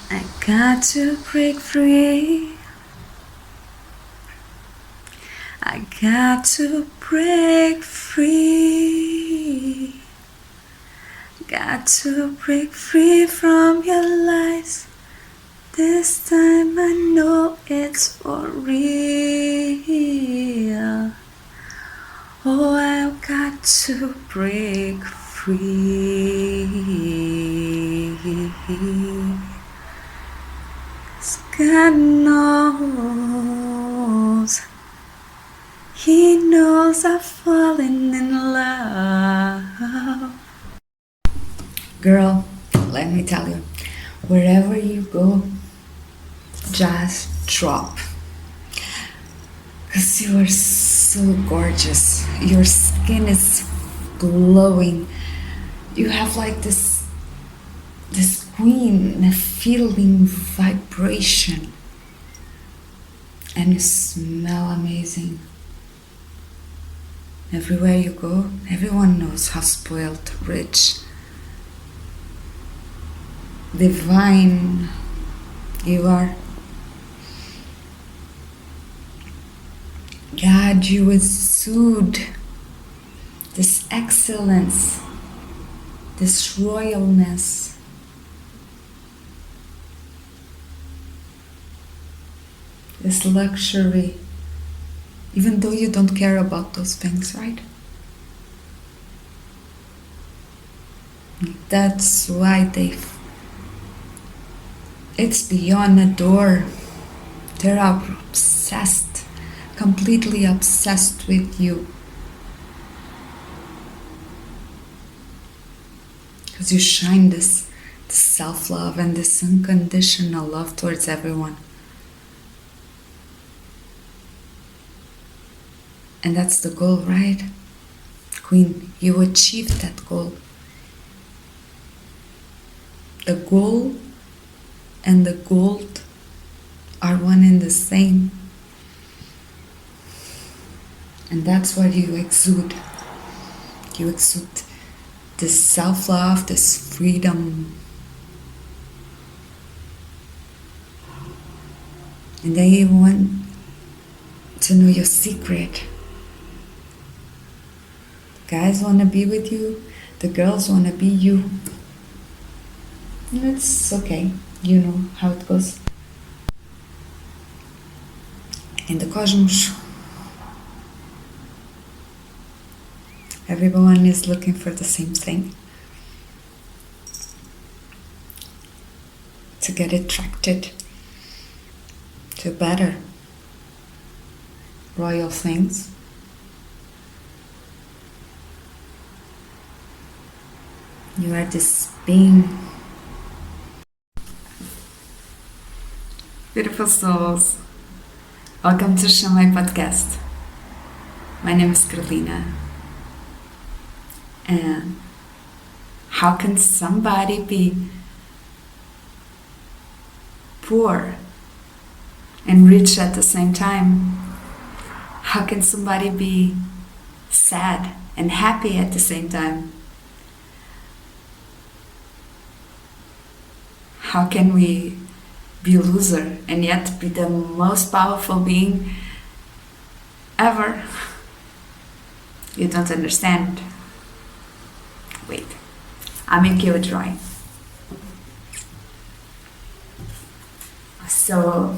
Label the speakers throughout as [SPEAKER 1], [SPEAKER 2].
[SPEAKER 1] I got to break free. I got to break free. Got to break free from your lies. This time I know it's for real. Oh, I've got to break free. 'Cause God knows, He knows I've fallen in love. Girl, let me tell you, wherever you go, just drop. Because you are so gorgeous. Your skin is glowing. You have like this queen, a feeling vibration. And you smell amazing. Everywhere you go, everyone knows how spoiled, rich, divine you are. God, you exude this excellence, this royalness. This luxury, even though you don't care about those things, right? That's why it's beyond adore. They're obsessed, completely obsessed with you. Because you shine this self-love and this unconditional love towards everyone. And that's the goal, right? Queen, you achieved that goal. The goal and the gold are one and the same. And that's what you exude. You exude this self-love, this freedom. And they want to know your secret. Guys want to be with you. The girls want to be you. And it's okay. You know how it goes. In the cosmos, everyone is looking for the same thing. To get attracted to better royal things. You are this being. Beautiful souls. Welcome to Shamayim Podcast. My name is Carolina. And how can somebody be poor and rich at the same time? How can somebody be sad and happy at the same time? How can we be a loser and yet be the most powerful being ever? You don't understand. Wait, I'll make you a drawing. So,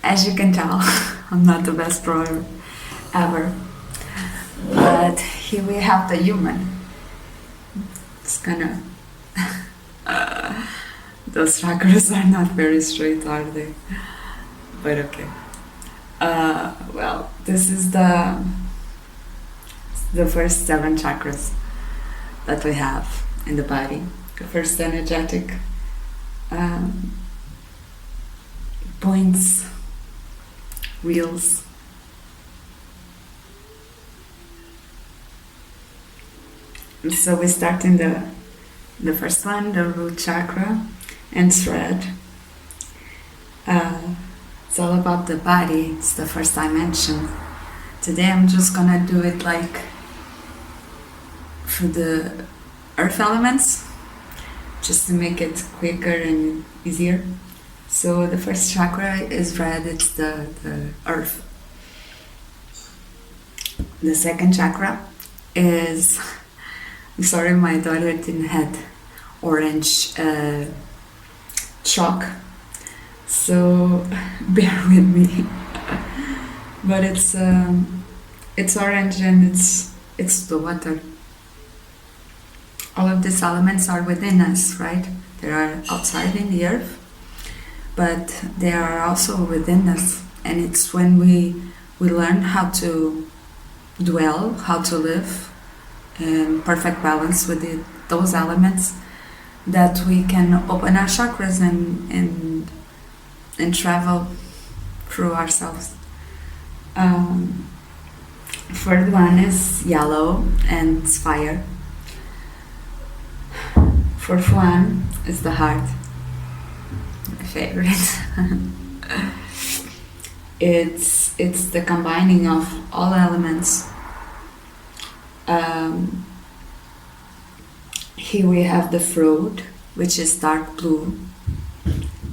[SPEAKER 1] as you can tell, I'm not the best drawer ever. But here we have the human. It's gonna... Those chakras are not very straight, are they? But okay. Well, this is the first 7 chakras that we have in the body. The first energetic points, wheels. So we start in the first one, the root chakra, and thread. It's all about the body. It's the first dimension. Today I'm just gonna do it like for the earth elements, just to make it quicker and easier. So the first chakra is red, it's the earth. The second chakra is, I'm sorry, my daughter didn't have orange chalk, so bear with me. But it's orange and it's the water. All of these elements are within us, right? They are outside in the earth, but they are also within us. And it's when we learn how to dwell, how to live in perfect balance with those elements, that we can open our chakras and travel through ourselves. Third one is yellow and it's fire. Fourth one is the heart, my favorite. It's the combining of all elements. Here we have the fruit, which is dark blue,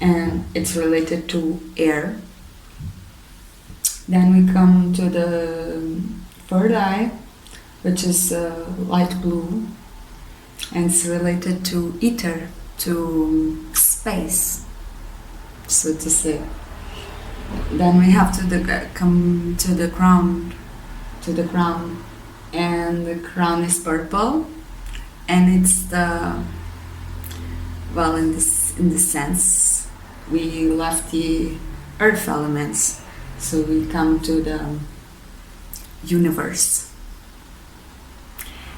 [SPEAKER 1] and it's related to air. Then we come to the third eye, which is light blue, and it's related to ether, to space, so to say. Then we have to come to the crown, and the crown is purple, and it's the, well, in this sense, we left the earth elements, so we come to the universe.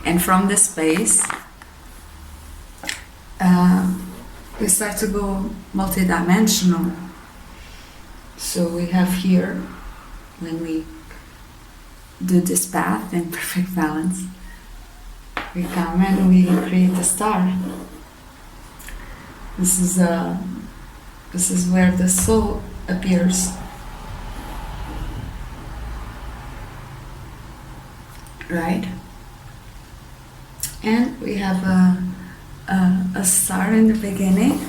[SPEAKER 1] And from the space, we start to go multidimensional. So we have here, when we do this path in perfect balance, we come and we create a star. This is where the soul appears. Right? And we have a star in the beginning,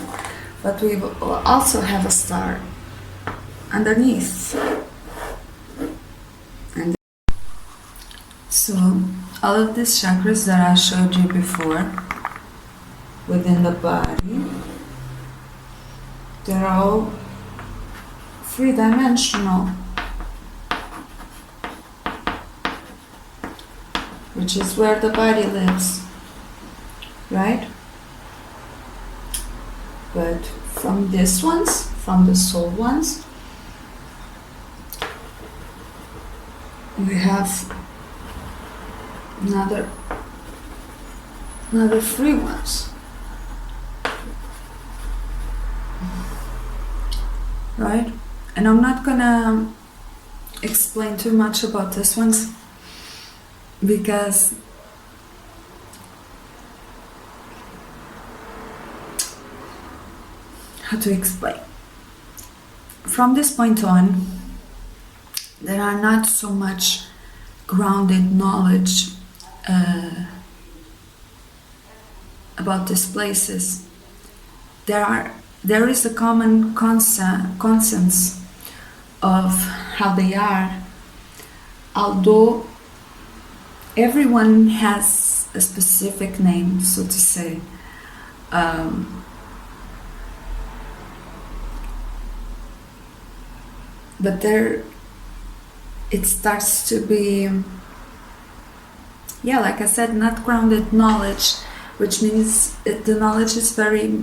[SPEAKER 1] but we also have a star underneath. And so all of these chakras that I showed you before within the body, they're all three-dimensional, which is where the body lives, right? But from these ones, from the soul ones, we have another three ones, right? And I'm not gonna explain too much about this ones, because how to explain? From this point on, there are not so much grounded knowledge about these places. There is a common consensus of how they are, although everyone has a specific name, so to say. But there, it starts to be, like I said, not grounded knowledge, which means the knowledge is very,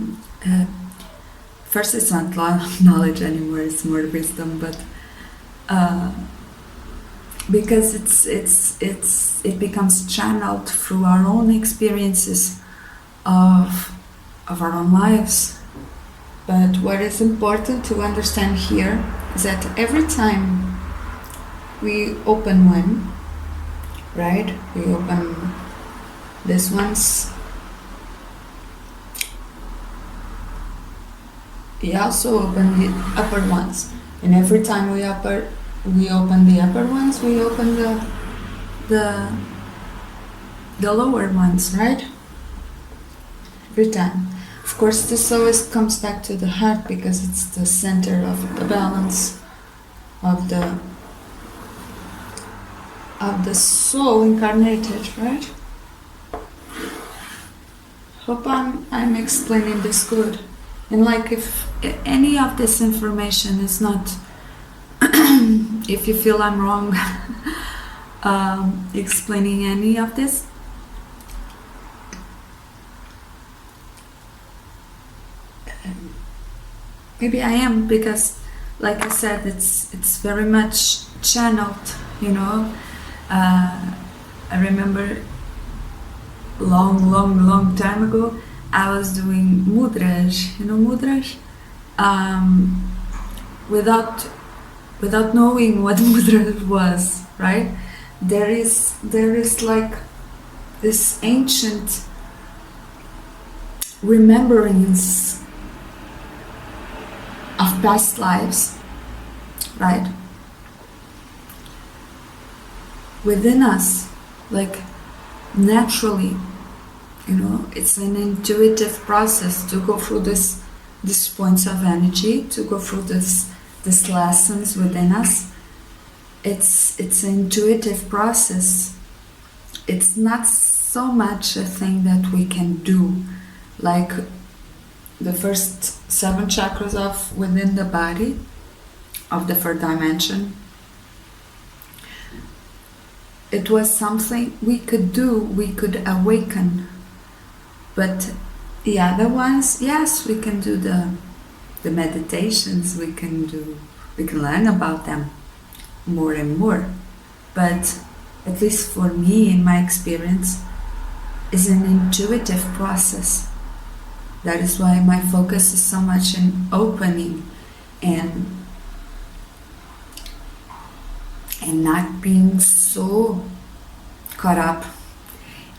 [SPEAKER 1] first it's not knowledge anymore, it's more wisdom, but because it becomes channeled through our own experiences of our own lives. But what is important to understand here is that every time we open one, right? We open this one's. We also open the upper ones, and every time we open the upper ones, we open the lower ones, right? Every time. Of Of course, this always comes back to the heart because it's the center of the balance of the soul incarnated, right? Hope I'm explaining this good. And like if any of this information is not, if you feel I'm wrong explaining any of this, maybe I am, because like I said, it's very much channeled, you know. I remember long time ago I was doing mudras, you know, mudras, without knowing what mudra was, right? There is like this ancient remembrance of past lives, right? Within us, like naturally, you know, it's an intuitive process to go through these points of energy, to go through these lessons within us. It's an intuitive process. It's not so much a thing that we can do, like the first 7 chakras of within the body of the 3rd dimension. It was something we could do, we could awaken. But the other ones, yes, we can do the meditations, we can learn about them more and more. But at least for me, in my experience, is an intuitive process. That is why my focus is so much in opening and not being so caught up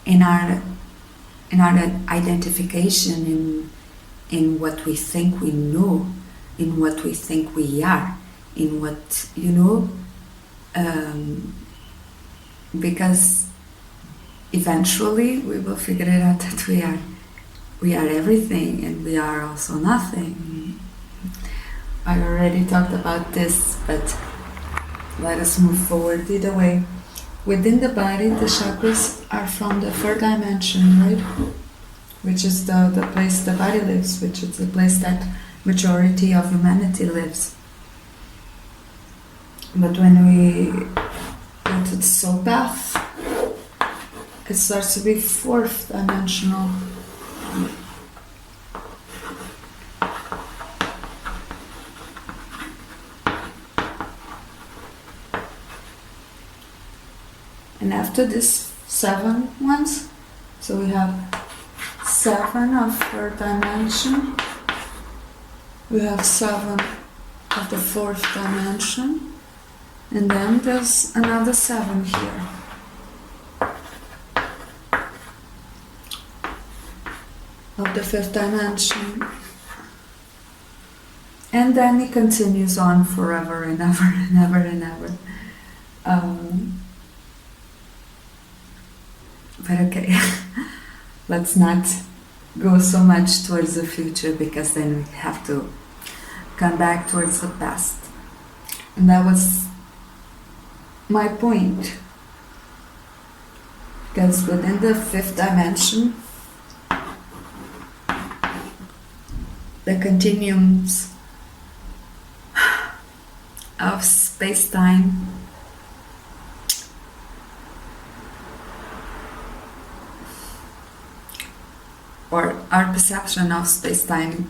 [SPEAKER 1] in our identification in what we think we know, in what we think we are, in what, you know, because eventually we will figure it out that we are everything and we are also nothing. I already talked about this, but let us move forward either way. Within the body, the chakras are from the 3rd dimension, right? Which is the place the body lives, which is the place that majority of humanity lives. But when we go to the soul path, it starts to be 4th dimensional. And after this 7 ones, so we have 7 of 3rd dimension, we have 7 of the 4th dimension, and then there's another 7 here. Of the 5th dimension. And then it continues on forever and ever and ever and ever. But okay, let's not go so much towards the future, because then we have to come back towards the past. And that was my point. Because within the 5th dimension, the continuums of space-time or our perception of space-time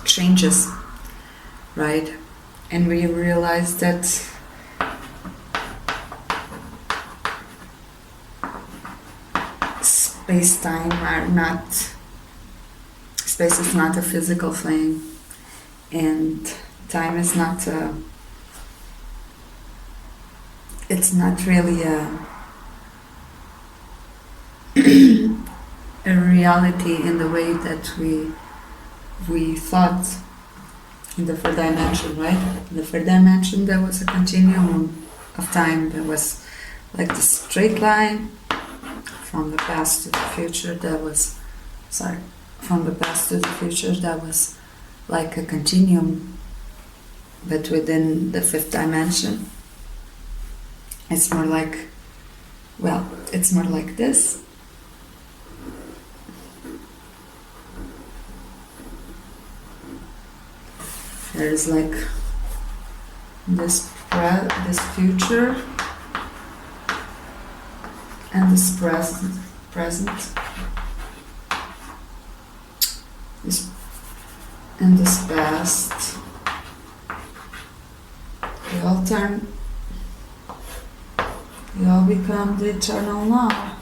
[SPEAKER 1] changes, right? And we realize that space-time are not, space is not a physical thing, and time is not it's not really a reality in the way that we thought in the 3rd dimension, right? In the 3rd dimension there was a continuum of time. There was like the straight line from the past to the future. There was, from the past to the future, that was like a continuum, but within the fifth dimension. It's more like, well, it's more like this. There's like this future and this present, this and this past. They all become the eternal now.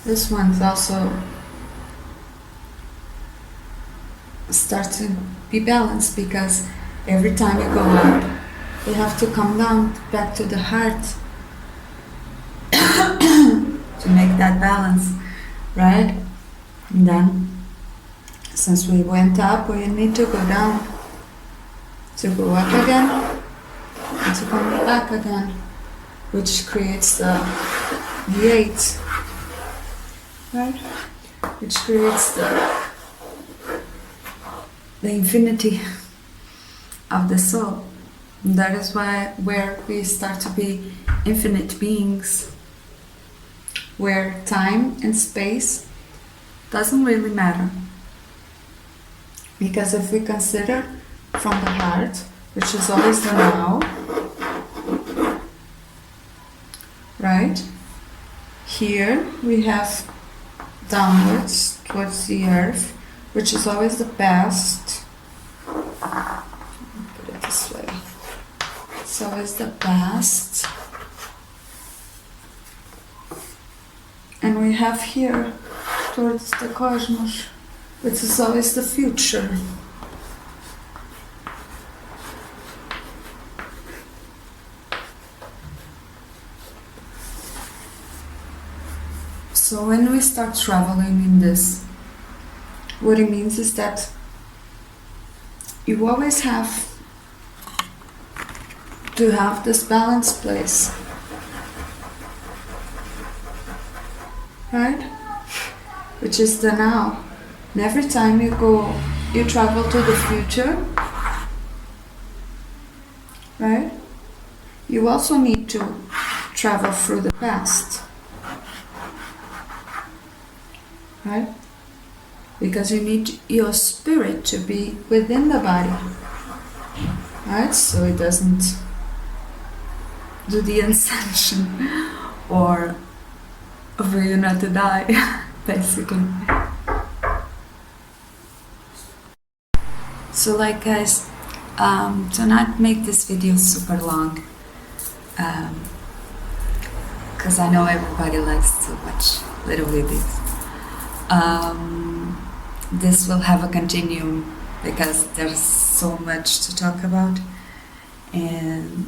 [SPEAKER 1] This one's also start to be balanced, because every time you go up, you have to come down back to the heart to make that balance, right? And then, since we went up, we need to go down to go up again and to come back again, which creates the 8, right? Which creates the infinity of the soul. And that is where we start to be infinite beings, where time and space doesn't really matter. Because if we consider from the heart, which is always the now, right? Here we have downwards towards the earth, which is always the past. Put it this way. It's always the past. And we have here towards the cosmos, which is always the future. So when we start traveling in this, what it means is that you always have to have this balanced place, right? Which is the now. And every time you travel to the future, right? You also need to travel through the past, right? Because you need your spirit to be within the body, right? So it doesn't do the ascension or for you not to die, basically. So like guys, to not make this video super long, because I know everybody likes to watch little videos. This will have a continuum because there's so much to talk about, and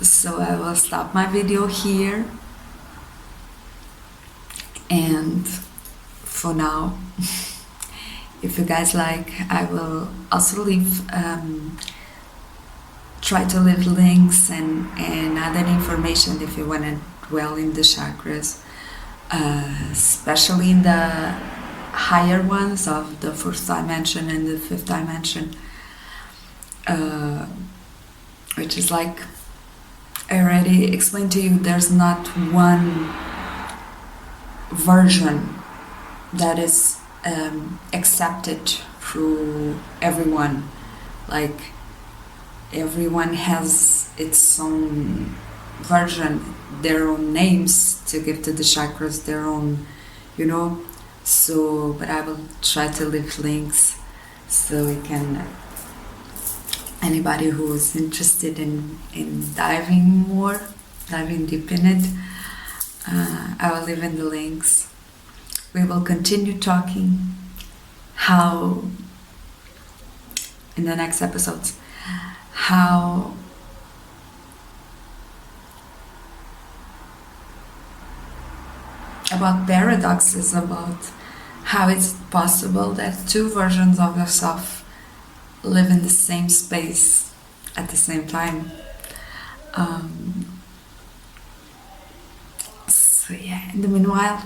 [SPEAKER 1] so I will stop my video here, and for now, if you guys like, I will also leave try to leave links and other information if you want to dwell in the chakras, especially in the higher ones of the fourth dimension and the fifth dimension, which is like I already explained to you, there's not one version that is accepted through everyone. Like everyone has its own version, their own names to give to the chakras, their own, so, but I will try to leave links so we can, anybody who's interested in diving deep in it, I will leave in the links. We will continue talking how, in the next episodes, how about paradoxes, about how it's possible that two versions of yourself live in the same space at the same time. So yeah, in the meanwhile,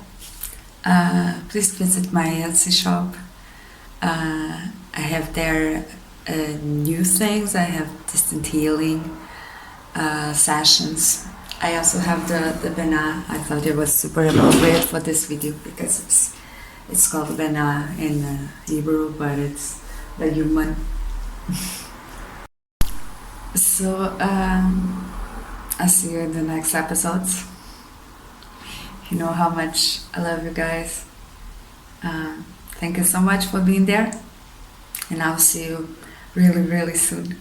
[SPEAKER 1] please visit my Etsy shop. I have there new things. I have distant healing sessions. I also have the Bena. I thought it was super appropriate for this video because it's called Bena in Hebrew, but it's the human. So I'll see you in the next episodes. You know how much I love you guys. Thank you so much for being there, and I'll see you really, really soon.